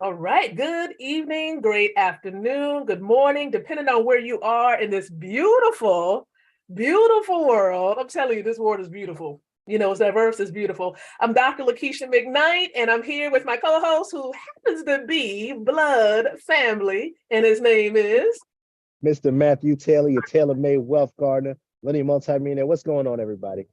All right. Good evening, great afternoon, good morning, depending on where you are in this beautiful, beautiful world. I'm telling you, this world is beautiful. You know, it's diverse, it's beautiful. I'm Dr. Lakeisha McKnight, and I'm here with my co-host who happens to be blood family, and his name is Mr. Matthew Taylor, your tailor-made wealth gardener, linear multimillionaire. What's going on, everybody?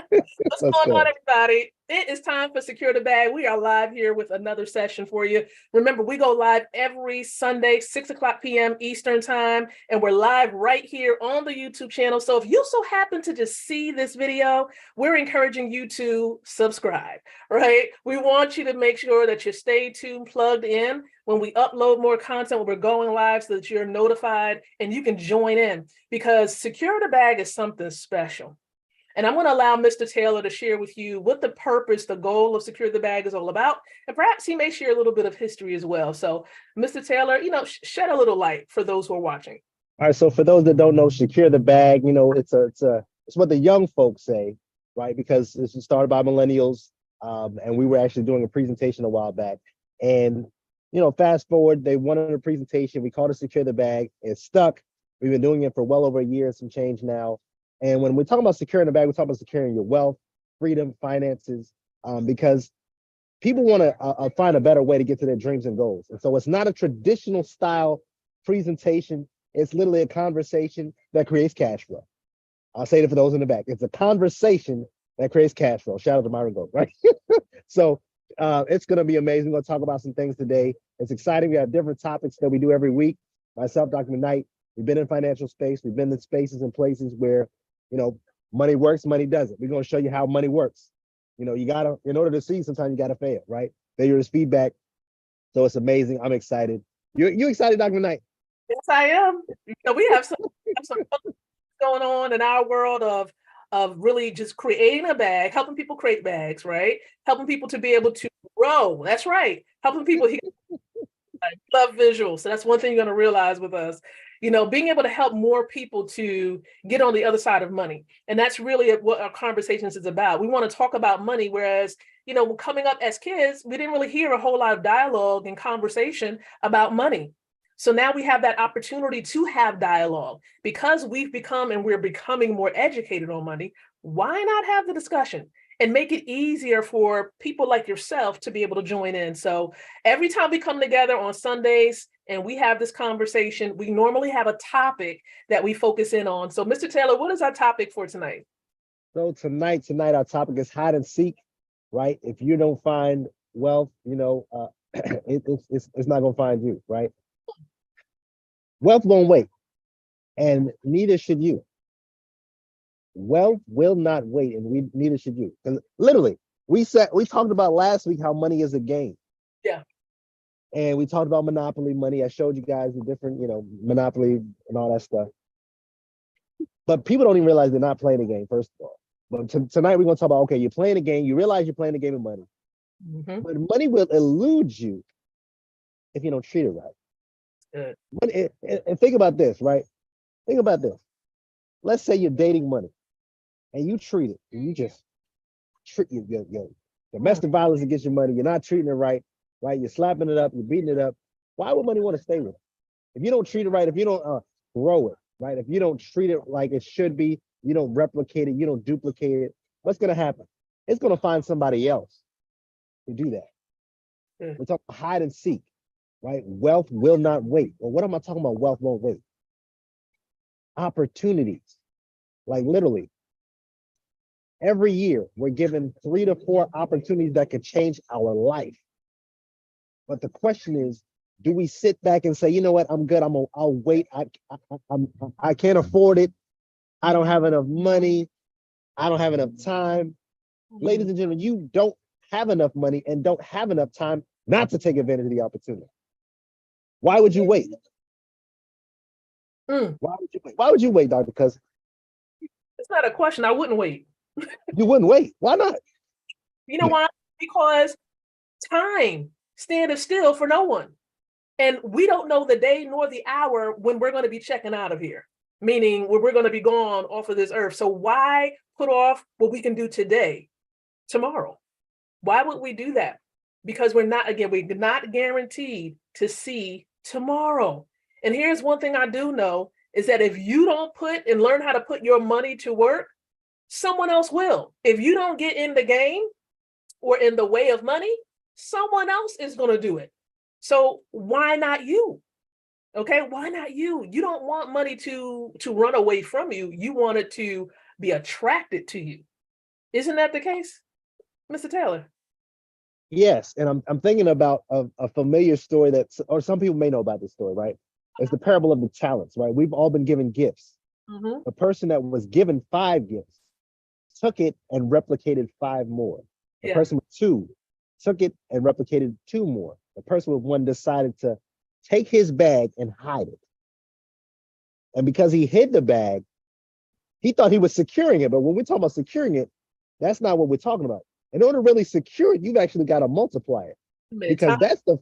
What's Let's going on, go. everybody? It is time for Secure the Bag. We are live here with another session for you. Remember, we go live every Sunday, 6 o'clock p.m. Eastern Time, and we're live right here on the YouTube channel. So if you so happen to just see this video, we're encouraging you to subscribe, right? We want you to make sure that you stay tuned, plugged in when we upload more content, when we're going live, so that you're notified and you can join in, because Secure the Bag is something special. And I'm going to allow Mr. Taylor to share with you what the purpose, the goal of Secure the Bag is all about. And perhaps he may share a little bit of history as well. So, Mr. Taylor, shed a little light for those who are watching. All right. So for those that don't know, secure the bag. It's what the young folks say, right? Because this was started by millennials, and we were actually doing a presentation a while back. And fast forward, they wanted a presentation. We called it secure the bag. It stuck. We've been doing it for well over a year and some change now. And when we're talking about securing the bag, we're talking about securing your wealth, freedom, finances, because people want to find a better way to get to their dreams and goals. And so it's not a traditional style presentation. It's literally a conversation that creates cash flow. I'll say it for those in the back. It's a conversation that creates cash flow. Shout out to Myron Gold, right? So it's going to be amazing. We're going to talk about some things today. It's exciting. We have different topics that we do every week. Myself, Dr. McKnight, we've been in financial space. We've been in spaces and places where money works, money doesn't. We're going to show you how money works. You gotta, in order to see, sometimes you gotta fail, right? Failure is feedback. So it's amazing. I'm excited. You excited, Dr. McKnight? Yes, I am. We have some going on in our world of really just creating a bag, helping people create bags, right? Helping people to be able to grow. That's right. Helping people. I love visuals. So that's one thing you're going to realize with us, being able to help more people to get on the other side of money. And that's really what our conversations is about. We want to talk about money, whereas, coming up as kids, we didn't really hear a whole lot of dialogue and conversation about money. So now we have that opportunity to have dialogue because we've become and we're becoming more educated on money. Why not have the discussion and make it easier for people like yourself to be able to join in? So every time we come together on Sundays and we have this conversation, we normally have a topic that we focus in on. So Mr. Taylor, what is our topic for tonight? So tonight our topic is hide and seek, right? If you don't find wealth, it's not gonna find you, right? Wealth won't wait, and neither should you. Wealth will not wait, and neither should you. Because literally, we talked about last week how money is a game. Yeah. And we talked about monopoly money. I showed you guys the different, monopoly and all that stuff. But people don't even realize they're not playing a game, first of all. But tonight we're gonna talk about, okay, you're playing a game, you realize you're playing a game of money. Mm-hmm. But money will elude you if you don't treat it right. And think about this, right? Think about this. Let's say you're dating money and you treat it, and you just treat your domestic violence against your money. You're not treating it right? You're slapping it up, you're beating it up. Why would money want to stay with it? If you don't treat it right, if you don't grow it, right? If you don't treat it like it should be, you don't replicate it, you don't duplicate it, what's going to happen? It's going to find somebody else to do that. We're talking hide and seek, right? Wealth will not wait. Well, what am I talking about? Wealth won't wait. Opportunities, like literally, every year we're given 3 to 4 opportunities that could change our life. But the question is, do we sit back and say, you know what, I'm good, I'll wait, I can't afford it, I don't have enough money, I don't have enough time. Ladies and gentlemen, you don't have enough money and don't have enough time not to take advantage of the opportunity. Why would you wait? Why would you wait? Why would you wait, Doctor? Because it's not a question. I wouldn't wait. You wouldn't wait. Why not? You know why? Because time standeth still for no one. And we don't know the day nor the hour when we're going to be checking out of here, meaning when we're going to be gone off of this earth. So why put off what we can do today, tomorrow? Why would we do that? because we're not guaranteed to see tomorrow. And here's one thing I do know is that if you don't put and learn how to put your money to work, someone else will. If you don't get in the game or in the way of money, someone else is going to do it. So why not you? Okay, why not you? You don't want money to run away from you. You want it to be attracted to you. Isn't that the case, Mr. Taylor? Yes, and I'm thinking about a familiar story or some people may know about this story, right? It's the parable of the talents, right? We've all been given gifts. Mm-hmm. The person that was given 5 gifts took it and replicated 5 more. The person with 2 took it and replicated 2 more. The person with 1 decided to take his bag and hide it. And because he hid the bag, he thought he was securing it. But when we're talking about securing it, that's not what we're talking about. In order to really secure it, you've actually got to multiply it. Because that's the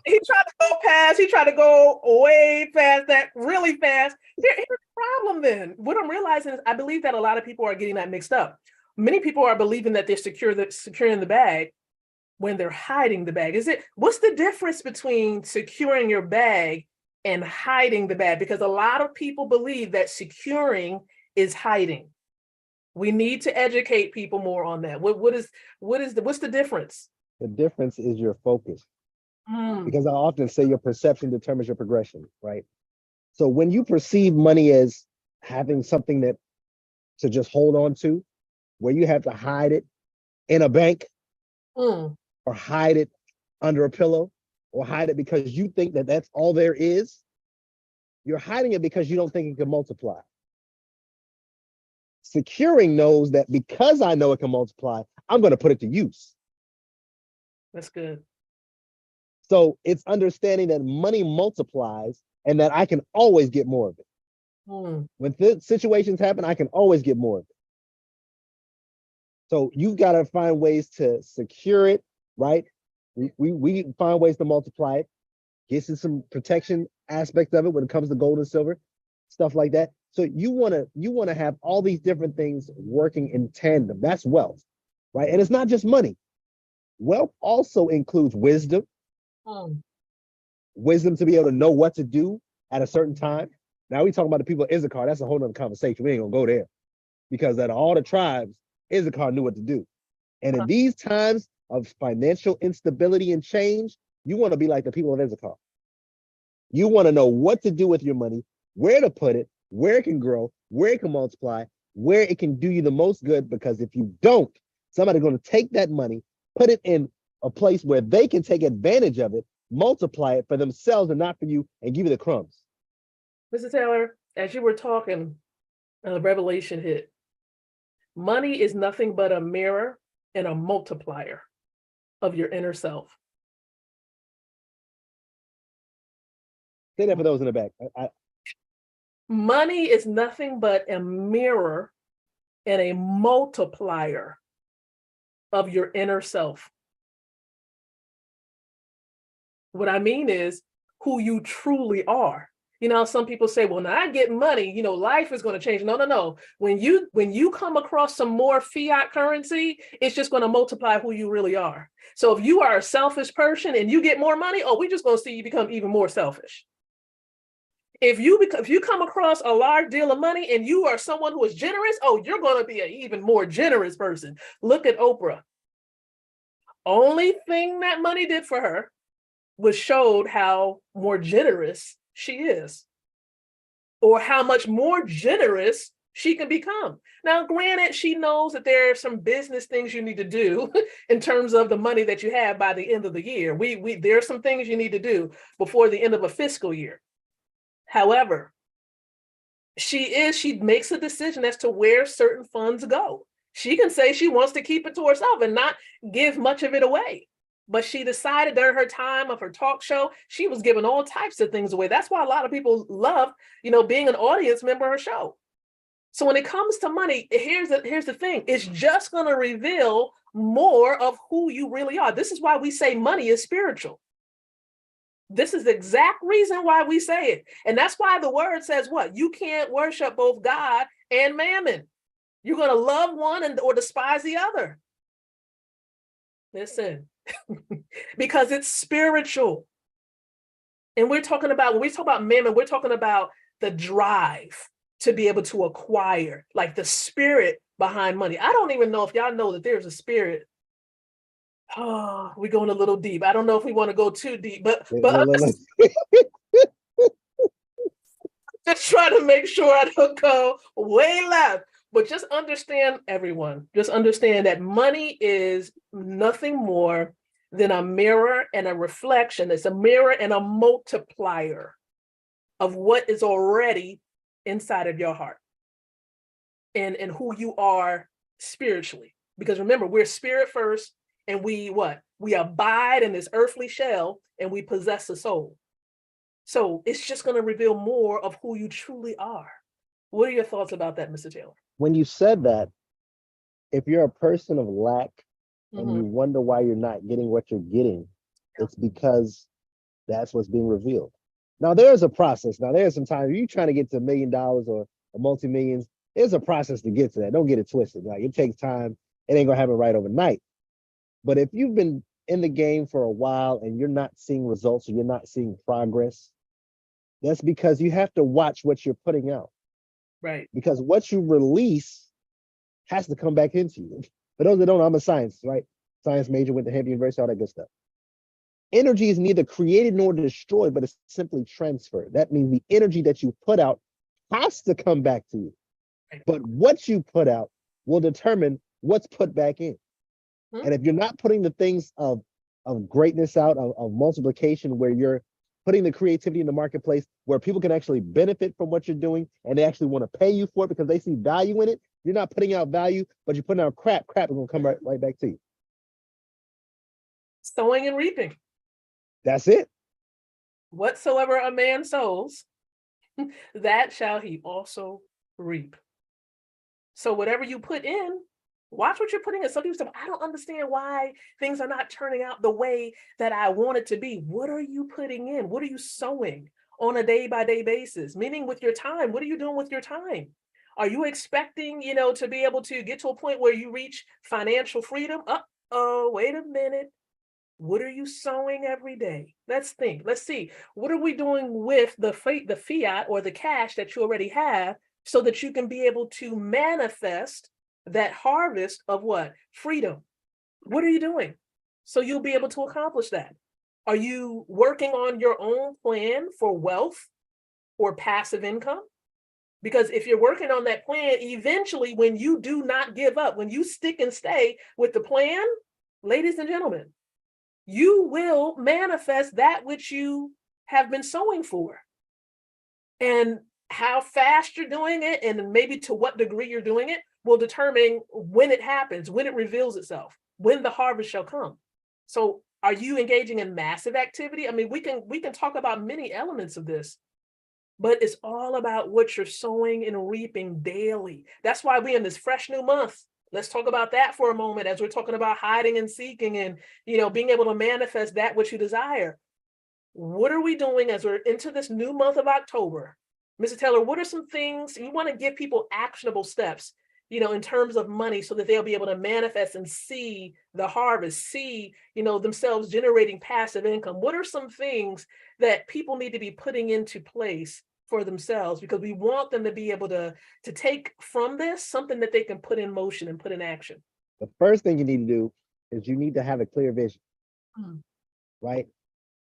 he tried to go way past that, really fast. Here's the problem then. What I'm realizing is I believe that a lot of people are getting that mixed up. Many people are believing that they're securing the bag when they're hiding the bag. What's the difference between securing your bag and hiding the bag? Because a lot of people believe that securing is hiding. We need to educate people more on that. What's the difference? The difference is your focus. Because I often say your perception determines your progression, right? So when you perceive money as having something that to just hold on to, where you have to hide it in a bank or hide it under a pillow or hide it because you think that that's all there is, you're hiding it because you don't think it can multiply. Securing knows that because I know it can multiply, I'm going to put it to use. That's good. So it's understanding that money multiplies and that I can always get more of it. When situations happen, I can always get more of it. So you've got to find ways to secure it, right? We find ways to multiply it, get some protection aspects of it when it comes to gold and silver, stuff like that. So you want to have all these different things working in tandem. That's wealth, right? And it's not just money. Wealth also includes wisdom. Wisdom to be able to know what to do at a certain time. Now we talking about the people of Issachar. That's a whole nother conversation. We ain't gonna go there because out of all the tribes, Issachar knew what to do. And in these times of financial instability and change, you want to be like the people of Issachar. You want to know what to do with your money, where to put it, where it can grow, where it can multiply, where it can do you the most good. Because if you don't, somebody's going to take that money, put it in a place where they can take advantage of it, multiply it for themselves and not for you, and give you the crumbs. Mr. Taylor, as you were talking, the revelation hit. Money is nothing but a mirror and a multiplier of your inner self. Say that for those in the back. Money is nothing but a mirror and a multiplier of your inner self. What I mean is who you truly are. You know, some people say, well, now I get money, you know, life is going to change. No. When you come across some more fiat currency, it's just going to multiply who you really are. So if you are a selfish person and you get more money, we just going to see you become even more selfish. If you come across a large deal of money and you are someone who is generous, you're going to be an even more generous person. Look at Oprah. Only thing that money did for her was showed how more generous she is, or how much more generous she can become. Now, granted, she knows that there are some business things you need to do in terms of the money that you have by the end of the year. There are some things you need to do before the end of a fiscal year. However, she makes a decision as to where certain funds go. She can say she wants to keep it to herself and not give much of it away. But she decided during her time of her talk show, she was giving all types of things away. That's why a lot of people love, being an audience member of her show. So when it comes to money, here's the thing. It's just going to reveal more of who you really are. This is why we say money is spiritual. This is the exact reason why we say it. And that's why the word says what? You can't worship both God and mammon. You're going to love one or despise the other. Listen, because it's spiritual. And we're talking about, when we talk about mammon, we're talking about the drive to be able to acquire, like the spirit behind money. I don't even know if y'all know that there's a spirit. Oh, we're going a little deep. I don't know if we want to go too deep, but just try to make sure I don't go way left. But just understand, everyone, just understand that money is nothing more than a mirror and a reflection. It's a mirror and a multiplier of what is already inside of your heart and who you are spiritually. Because remember, we're spirit first, and we abide in this earthly shell, and we possess a soul. So it's just going to reveal more of who you truly are. What are your thoughts about that, Mr. Taylor? When you said that, if you're a person of lack and you wonder why you're not getting what you're getting, it's because that's what's being revealed. Now, there's a process. Now, there's some times you're trying to get to $1 million or a multi-millions. There's a process to get to that. Don't get it twisted. Like, it takes time. It ain't gonna happen right overnight. But if you've been in the game for a while and you're not seeing results or you're not seeing progress, that's because you have to watch what you're putting out. Right. Because what you release has to come back into you. For those that don't know, I'm a science major, went to Hampton University, all that good stuff. Energy is neither created nor destroyed, but it's simply transferred. That means the energy that you put out has to come back to you. But what you put out will determine what's put back in. And if you're not putting the things of greatness out, of multiplication, where you're putting the creativity in the marketplace, where people can actually benefit from what you're doing and they actually want to pay you for it because they see value in it, you're not putting out value, but you're putting out crap is going to come right back to you. Sowing and reaping. That's it. Whatsoever a man sows, that shall he also reap. So whatever you put in, watch what you're putting in. Some people say, I don't understand why things are not turning out the way that I want it to be. What are you putting in? What are you sowing on a day-by-day basis? Meaning with your time, what are you doing with your time? Are you expecting, to be able to get to a point where you reach financial freedom? Uh-oh, wait a minute. What are you sowing every day? Let's think. Let's see. What are we doing with the fiat or the cash that you already have so that you can be able to manifest that harvest of what? Freedom. What are you doing? So you'll be able to accomplish that. Are you working on your own plan for wealth or passive income? Because if you're working on that plan, eventually when you do not give up, when you stick and stay with the plan, ladies and gentlemen, you will manifest that which you have been sowing for. And how fast you're doing it and maybe to what degree you're doing it will determine when it happens, when it reveals itself, when the harvest shall come. So are you engaging in massive activity? I mean, we can talk about many elements of this, but it's all about what you're sowing and reaping daily. That's why we're in this fresh new month. Let's talk about that for a moment as we're talking about hiding and seeking and, being able to manifest that which you desire. What are we doing as we're into this new month of October? Mr. Taylor, what are some things you want to give people actionable steps, in terms of money so that they'll be able to manifest and see the harvest, see, themselves generating passive income? What are some things that people need to be putting into place for themselves? Because we want them to be able to take from this something that they can put in motion and put in action. The first thing you need to do is you need to have a clear vision, right?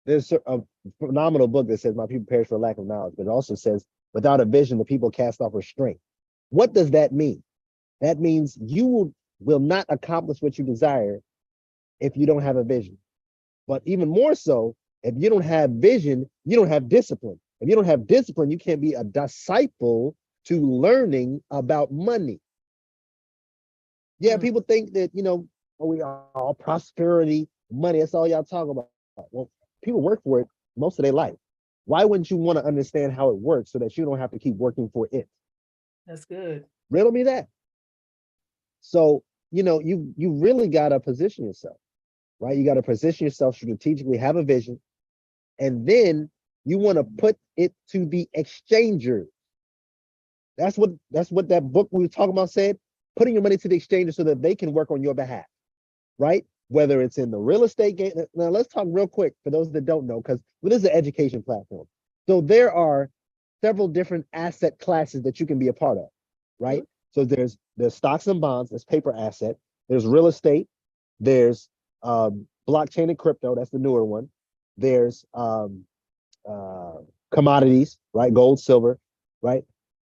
There's a phenomenal book that says, "My people perish for lack of knowledge," but it also says, "Without a vision, the people cast off restraint." What does that mean? That means you will not accomplish what you desire if you don't have a vision. But even more so, if you don't have vision, you don't have discipline. If you don't have discipline, you can't be a disciple to learning about money. Yeah, people think that, we are all prosperity, money, that's all y'all talk about. Well, people work for it most of their life. Why wouldn't you want to understand how it works so that you don't have to keep working for it? That's good. Riddle me that. So, you really got to position yourself, right? You got to position yourself strategically, have a vision, and then you want to put it to the exchanger. That's what that book we were talking about said. putting your money to the exchanges so that they can work on your behalf, right? Whether it's in the real estate game. Now, let's talk real quick for those that don't know, because this is an education platform. So there are several different asset classes that you can be a part of, right? So there's stocks and bonds, that's paper asset. There's real estate. There's blockchain and crypto, that's the newer one. There's commodities, right? Gold, silver, right?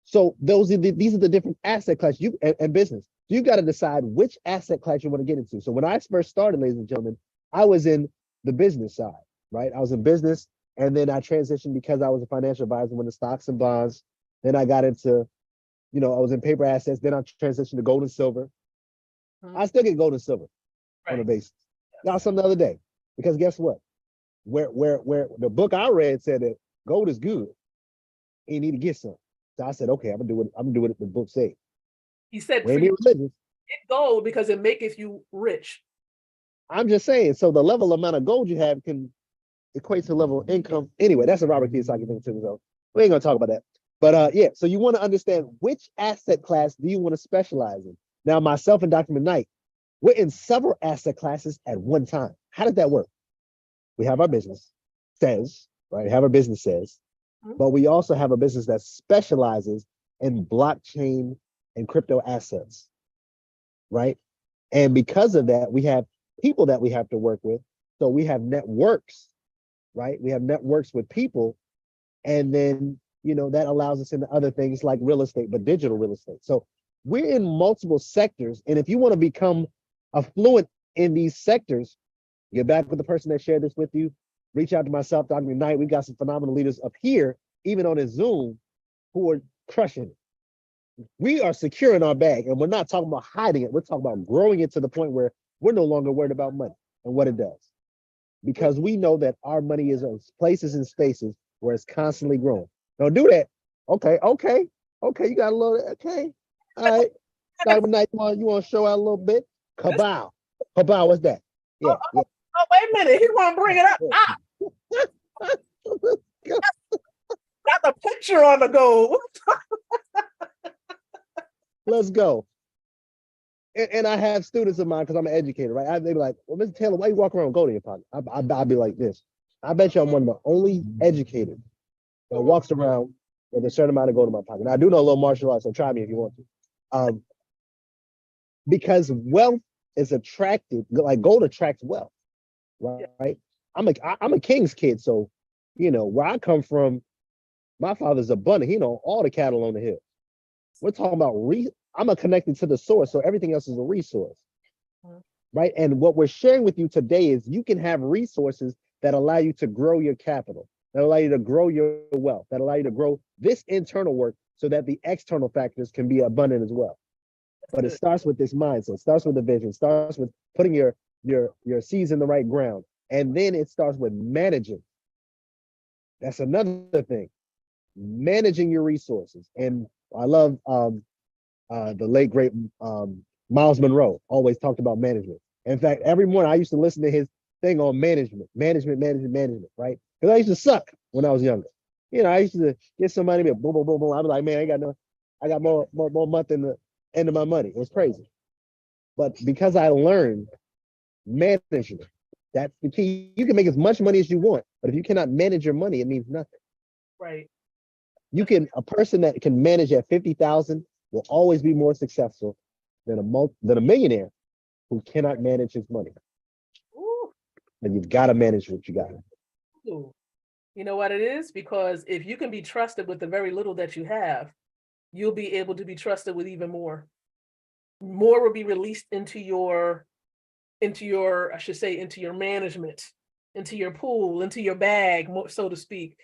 So these are the different asset classes and business. So you got to decide which asset class you want to get into. So when I first started, ladies and gentlemen, I was in the business side, right? I was in business, and then I transitioned because I was a financial advisor when the stocks and bonds. Then I got into, I was in paper assets. Then I transitioned to gold and silver. I still get gold and silver on a basis. Got some the other day, because guess what? Where the book I read said that gold is good, you need to get some. So I said, okay, I'm gonna do what the book said. He said, for you, get gold because it maketh you rich. I'm just saying, so the level amount of gold you have can equate to level of income. Anyway, that's a Robert Kiyosaki thing too, so we ain't gonna talk about that. But yeah, so you want to understand which asset class do you want to specialize in. Now, myself and Dr. McKnight, we're in several asset classes at one time. How does that work? We have our business says, right? Have our business says, but we also have a business that specializes in blockchain and crypto assets, right? And because of that, we have people that we have to work with. So we have networks, right? We have networks with people, and then, that allows us into other things like real estate, but digital real estate. So we're in multiple sectors. And if you want to become affluent in these sectors, get back with the person that shared this with you, reach out to myself, Dr. McKnight. We got some phenomenal leaders up here, even on this Zoom, who are crushing it. We are securing our bag, and we're not talking about hiding it. We're talking about growing it to the point where we're no longer worried about money and what it does. Because we know that our money is in places and spaces where it's constantly growing. Don't do that. Okay, you got a little, okay. All right. Dr. McKnight, you want to show out a little bit? Kabow. What's that? Yeah. Oh, wait a minute. He want to bring it up. Got the picture on the gold. Let's go. And I have students of mine, because I'm an educator, right? They be like, well, Mr. Taylor, why you walk around with gold in your pocket? I'll be like this. I bet you I'm one of the only educators that walks around with a certain amount of gold in my pocket. Now, I do know a little martial arts, so try me if you want to. Because wealth is attractive, like gold attracts wealth, right? I'm a king's kid, so where I come from, my father's abundant. He know all the cattle on the hill. We're talking about I'm connected to the source, so everything else is a resource, right? And what we're sharing with you today is you can have resources that allow you to grow your capital, that allow you to grow your wealth, that allow you to grow this internal work so that the external factors can be abundant as well. But it starts with this mindset, starts with the vision, starts with putting your seeds in the right ground. And then it starts with managing. That's another thing, managing your resources. And I love the late, great Miles Monroe always talked about management. In fact, every morning I used to listen to his thing on management, right? Because I used to suck when I was younger. I used to get somebody, boom, boom, boom, boom. I'd be like, man, I got more month in the end of my money. It was crazy. But because I learned management, that's the key. You can make as much money as you want, but if you cannot manage your money, it means nothing. Right. A person that can manage at 50,000 will always be more successful than a millionaire who cannot manage his money. Ooh. And you've got to manage what you got. Ooh. You know what it is? Because if you can be trusted with the very little that you have, you'll be able to be trusted with even more. More will be released into your management, into your pool, into your bag, so to speak.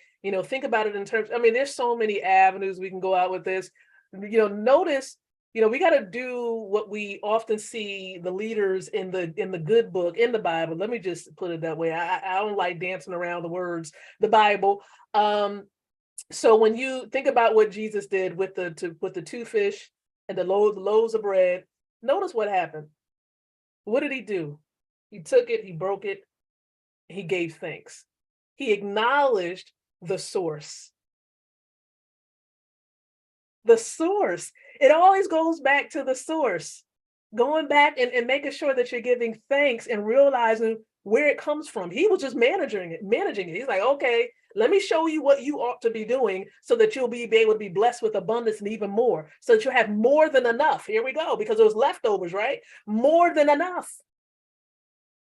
Think about it in terms, there's so many avenues we can go out with this. Notice, we got to do what we often see the leaders in the good book, in the Bible. Let me just put it that way. I don't like dancing around the words, the Bible. So when you think about what Jesus did with the 2 fish and the loaves of bread, notice what happened. What did he do? He took it, he broke it, he gave thanks. He acknowledged the source. The source. It always goes back to the source. Going back and making sure that you're giving thanks and realizing where it comes from. He was just managing it. He's like, okay, let me show you what you ought to be doing so that you'll be able to be blessed with abundance and even more, so that you have more than enough. Here we go, because it was leftovers, right? More than enough.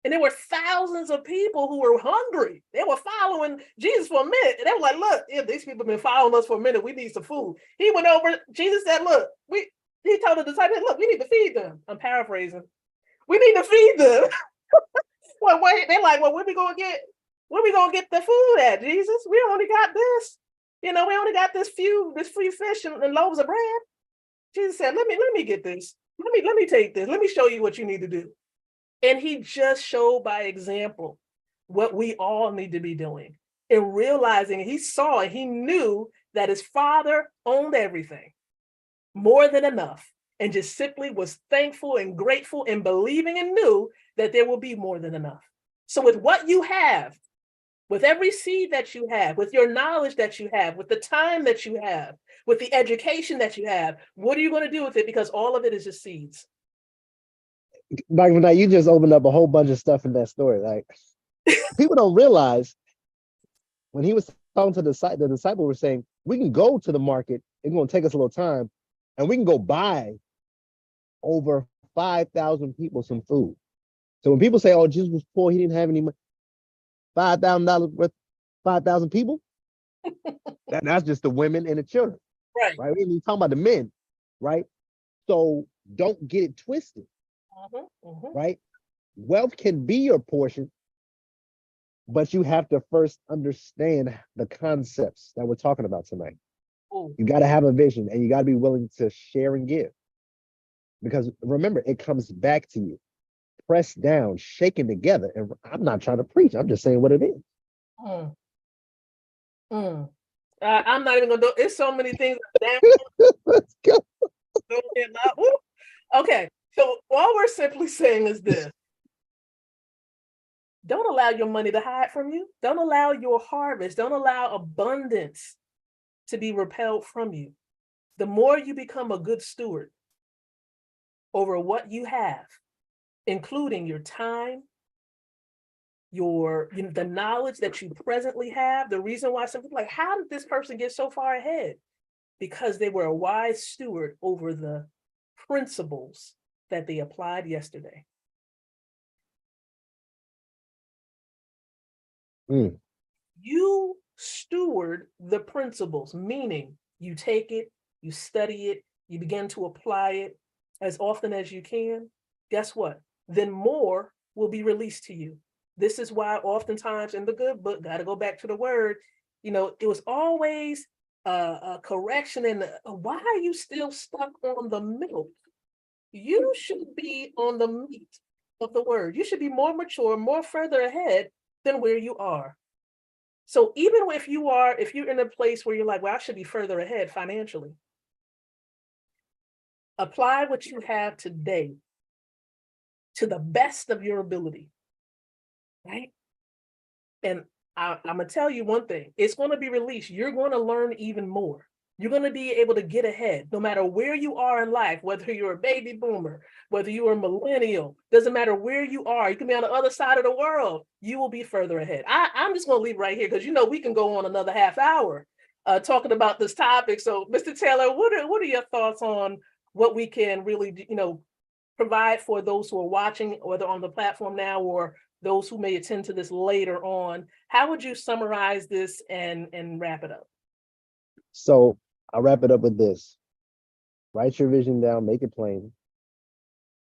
And there were thousands of people who were hungry. They were following Jesus for a minute. And they were like, look, if these people have been following us for a minute, we need some food. He went over, Jesus said, look, he told the disciples, look, we need to feed them. I'm paraphrasing. We need to feed them. Well, wait, they're like, well, where we gonna get the food at, Jesus? We only got this. We only got this few fish and loaves of bread. Jesus said, let me get this. Let me take this. Let me show you what you need to do. And he just showed by example what we all need to be doing, and realizing he saw and he knew that his father owned everything, more than enough, and just simply was thankful and grateful and believing and knew that there will be more than enough. So with what you have, with every seed that you have, with your knowledge that you have, with the time that you have, with the education that you have, what are you going to do with it? Because all of it is just seeds. Dr. Knight, you just opened up a whole bunch of stuff in that story. Like, people don't realize when he was talking to the disciple were saying, we can go to the market, it's going to take us a little time, and we can go buy over 5,000 people some food. So when people say, oh, Jesus was poor, he didn't have any money, $5,000 worth, 5,000 people, that's just the women and the children. Right. We ain't even talking about the men, right? So don't get it twisted. Right? Wealth can be your portion, but you have to first understand the concepts that we're talking about tonight. Ooh. You got to have a vision, and you got to be willing to share and give. Because remember, it comes back to you, pressed down, shaken together. And I'm not trying to preach, I'm just saying what it is. I'm not even gonna do. It's so many things. Let's go. Okay. So all we're simply saying is this: don't allow your money to hide from you. Don't allow your harvest, don't allow abundance to be repelled from you. The more you become a good steward over what you have, including your time, the knowledge that you presently have. The reason why some people are like, how did this person get so far ahead? Because they were a wise steward over the principles that they applied yesterday. You steward the principles, meaning you take it, you study it, you begin to apply it as often as you can. Guess what? Then more will be released to you. This is why oftentimes in the good book, got to go back to the word, it was always a correction in why are you still stuck on the milk? You should be on the meat of the word. You should be more mature, more further ahead than where you are. So even if you're in a place where you're like, well, I should be further ahead financially, apply what you have today to the best of your ability, right? And I'm going to tell you one thing, it's going to be released. You're going to learn even more. You're going to be able to get ahead no matter where you are in life, whether you're a baby boomer, whether you're a millennial, doesn't matter where you are. You can be on the other side of the world. You will be further ahead. I'm just going to leave right here because, we can go on another half hour talking about this topic. So, Mr. Taylor, what are your thoughts on what we can really, provide for those who are watching, whether on the platform now or those who may attend to this later on? How would you summarize this and wrap it up? So I'll wrap it up with this. Write your vision down, make it plain,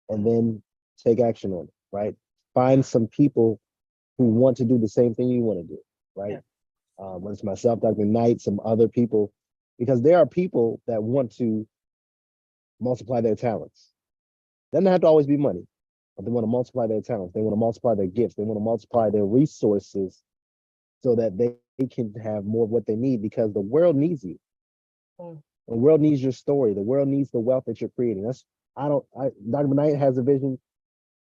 and then take action on it, right? Find some people who want to do the same thing you want to do, right? Yeah. Whether it's myself, Dr. Knight, some other people, because there are people that want to multiply their talents. Doesn't have to always be money, but they want to multiply their talents. They want to multiply their gifts. They want to multiply their resources so that they can have more of what they need, because the world needs you. The world needs your story. The world needs the wealth that you're creating. Dr. Knight has a vision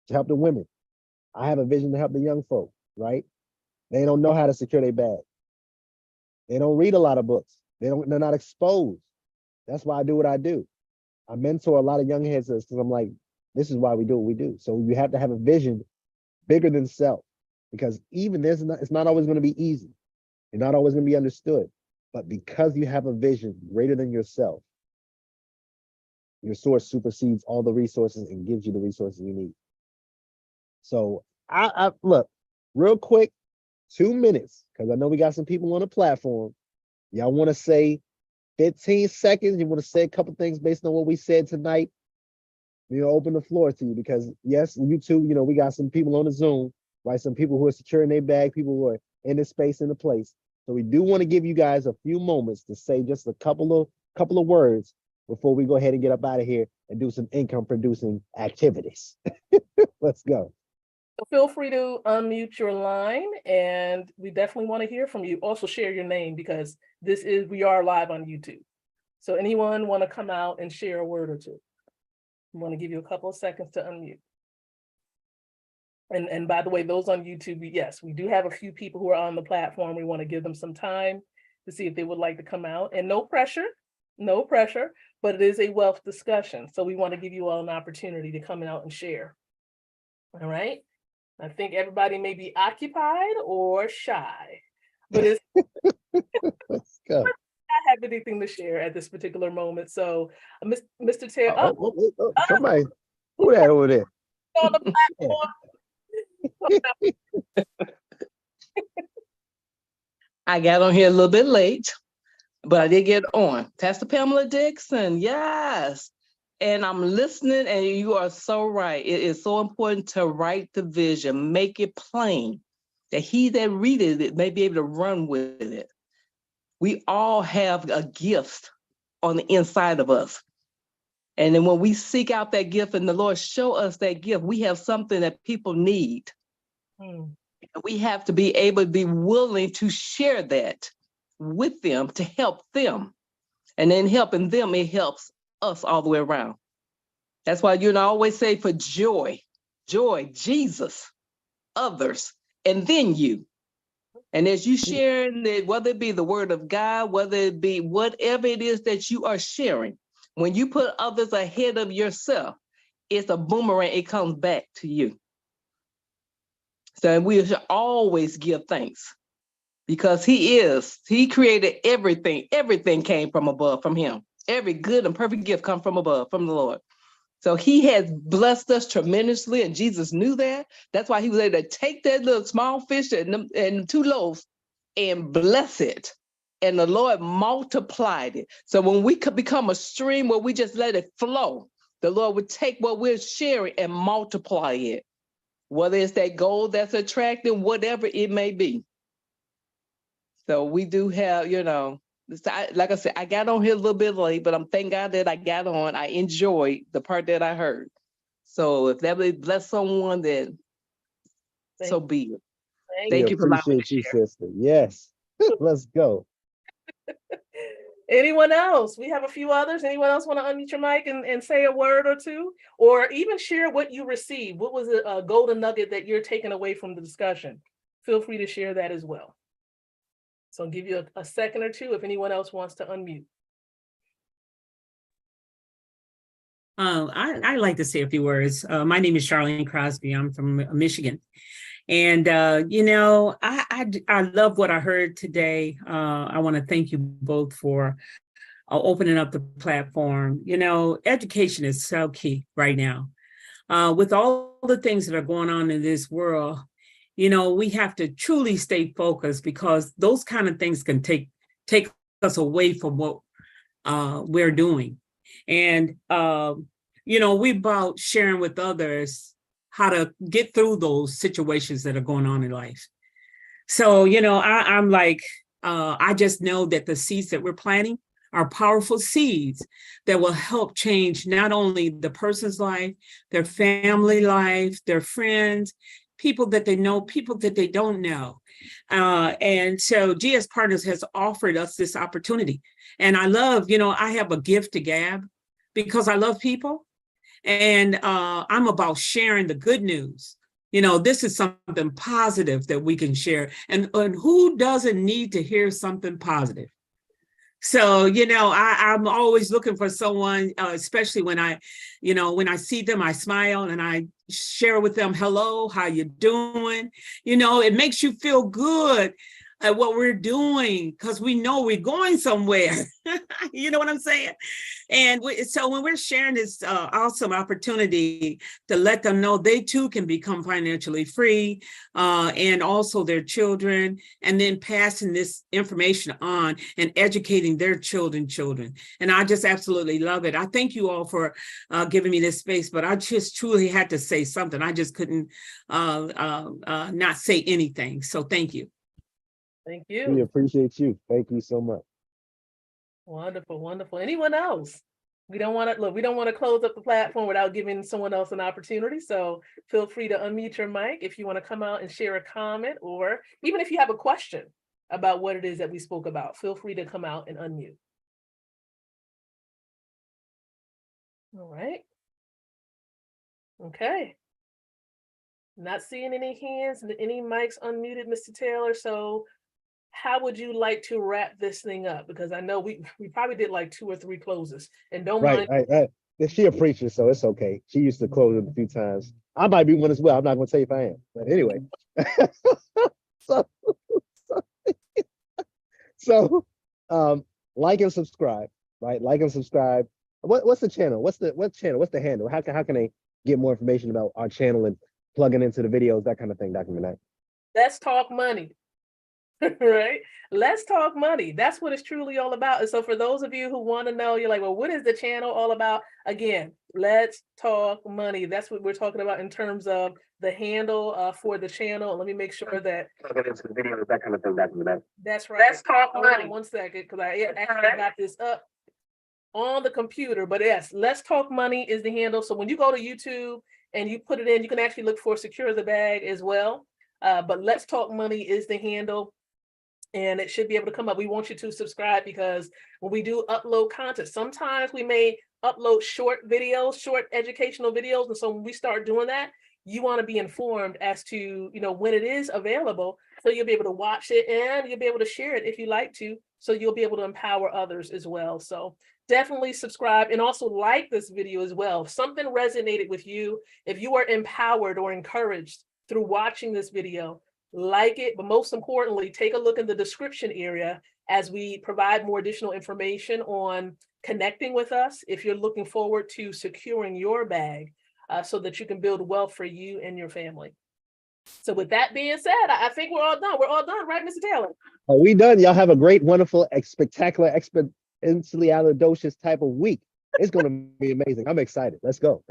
to help the women. I have a vision to help the young folk, right? They don't know how to secure their bag. They don't read a lot of books. They're not exposed. That's why I do what I do. I mentor a lot of young heads because I'm like, this is why we do what we do. So you have to have a vision bigger than self, because even it's not always going to be easy. You're not always going to be understood, but because you have a vision greater than yourself, your source supersedes all the resources and gives you the resources you need. So I look real quick, 2 minutes, because I know we got some people on the platform. Y'all want to say 15 seconds? You want to say a couple things based on what we said tonight? Open the floor to you, because yes, you too, we got some people on the Zoom, right? Some people who are securing their bag, people who are in the space, in the place. So we do want to give you guys a few moments to say just a couple of words before we go ahead and get up out of here and do some income producing activities. Let's go. So feel free to unmute your line, and we definitely want to hear from you. Also share your name, because we are live on YouTube. So anyone want to come out and share a word or two? I want to give you a couple of seconds to unmute. And by the way, those on YouTube, yes, we do have a few people who are on the platform. We want to give them some time to see if they would like to come out, and no pressure, but it is a wealth discussion. So we want to give you all an opportunity to come out and share. All right. I think everybody may be occupied or shy, but it's let's go. I have anything to share at this particular moment. So, Mr. Terry, somebody, who that over there? On the platform. I got on here a little bit late, but I did get on. Pastor Pamela Dixon, yes. And I'm listening, and you are so right. It is so important to write the vision, make it plain, that he that readeth it may be able to run with it. We all have a gift on the inside of us. And then when we seek out that gift and the Lord show us that gift, we have something that people need. We have to be able to be willing to share that with them to help them. And then helping them, it helps us all the way around. That's why I always say for joy, Jesus, others, and then you. And as you sharing it, whether it be the word of God, whether it be whatever it is that you are sharing, when you put others ahead of yourself, it's a boomerang, it comes back to you. So we should always give thanks, because he created everything. Everything came from above, from him. Every good and perfect gift comes from above, from the Lord. So he has blessed us tremendously, and Jesus knew that. That's why he was able to take that little small fish and 2 loaves and bless it. And the Lord multiplied it. So when we could become a stream where we just let it flow, the Lord would take what we're sharing and multiply it. Whether it's that gold that's attracting, whatever it may be. So we do have, like I said, I got on here a little bit late, but I'm thank God that I got on. I enjoyed the part that I heard. So if that would bless someone, then so be it. Thank you for allowing me to share. Sister. Yes. Let's go. Anyone else? We have a few others. Anyone else want to unmute your mic and say a word or two, or even share what you received? What was a golden nugget that you're taking away from the discussion? Feel free to share that as well. So I'll give you a second or two if anyone else wants to unmute. I'd like to say a few words. My name is Charlene Crosby. I'm from Michigan. And, I love what I heard today. I want to thank you both for opening up the platform. Education is so key right now. With all the things that are going on in this world, we have to truly stay focused, because those kind of things can take us away from what we're doing. And, we about sharing with others how to get through those situations that are going on in life. So, I'm like, I just know that the seeds that we're planting are powerful seeds that will help change not only the person's life, their family life, their friends, people that they know, people that they don't know. And so GS Partners has offered us this opportunity. And I love, I have a gift to gab because I love people. And I'm about sharing the good news. This is something positive that we can share. And who doesn't need to hear something positive? So, I'm always looking for someone, especially when when I see them, I smile and I share with them, hello, how you doing? It makes you feel good at what we're doing because we know we're going somewhere. You know what I'm saying? And so when we're sharing this awesome opportunity to let them know they too can become financially free, and also their children, and then passing this information on and educating their children. And I just absolutely love it. I thank you all for giving me this space, but I just truly had to say something. I just couldn't not say anything. So thank you. Thank We you. appreciate you. Thank you so much. Wonderful, wonderful. Anyone else? We don't want to close up the platform without giving someone else an opportunity. So feel free to unmute your mic if you want to come out and share a comment, or even if you have a question about what it is that we spoke about, feel free to come out and unmute. All right. Okay. Not seeing any hands, any mics unmuted, Mr. Taylor. So how would you like to wrap this thing up? Because I know we probably did like 2 or 3 closes, and don't Right. mind. She a preacher, so it's okay. She used to close it a few times. I might be one as well. I'm not going to say if I am, but anyway. so, like and subscribe, right? Like and subscribe. What's the channel? What channel? What's the handle? How can they get more information about our channel and plugging into the videos, that kind of thing, Dr. Manette? Let's talk money. Right? Let's talk money. That's what it's truly all about. And so for those of you who want to know, you're like, well, what is the channel all about? Again, let's talk money. That's what we're talking about in terms of the handle for the channel. Let me make sure that that kind of thing, Dr. Manette. that's right. Let's talk money. 1 second, because I actually got this up on the computer. But yes, Let's Talk Money is the handle. So when you go to YouTube and you put it in, you can actually look for Secure the Bag as well. But Let's Talk Money is the handle. And it should be able to come up. We want you to subscribe because when we do upload content, sometimes we may upload short videos, short educational videos. And so when we start doing that, you want to be informed as to, when it is available. So you'll be able to watch it and you'll be able to share it if you like to. So you'll be able to empower others as well. So definitely subscribe and also like this video as well. If something resonated with you, if you are empowered or encouraged through watching this video, like it, but most importantly, take a look in the description area as we provide more additional information on connecting with us if you're looking forward to securing your bag so that you can build wealth for you and your family. So with that being said, I think we're all done. We're all done, right, Mr. Taylor? Are we done? Y'all have a great, wonderful, spectacular, exponentially alidocious type of week. It's going to be amazing. I'm excited. Let's go.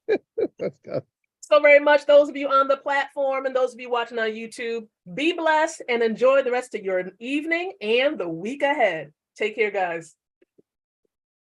Let's go. So very much, those of you on the platform and those of you watching on YouTube, be blessed and enjoy the rest of your evening and the week ahead. Take care, guys.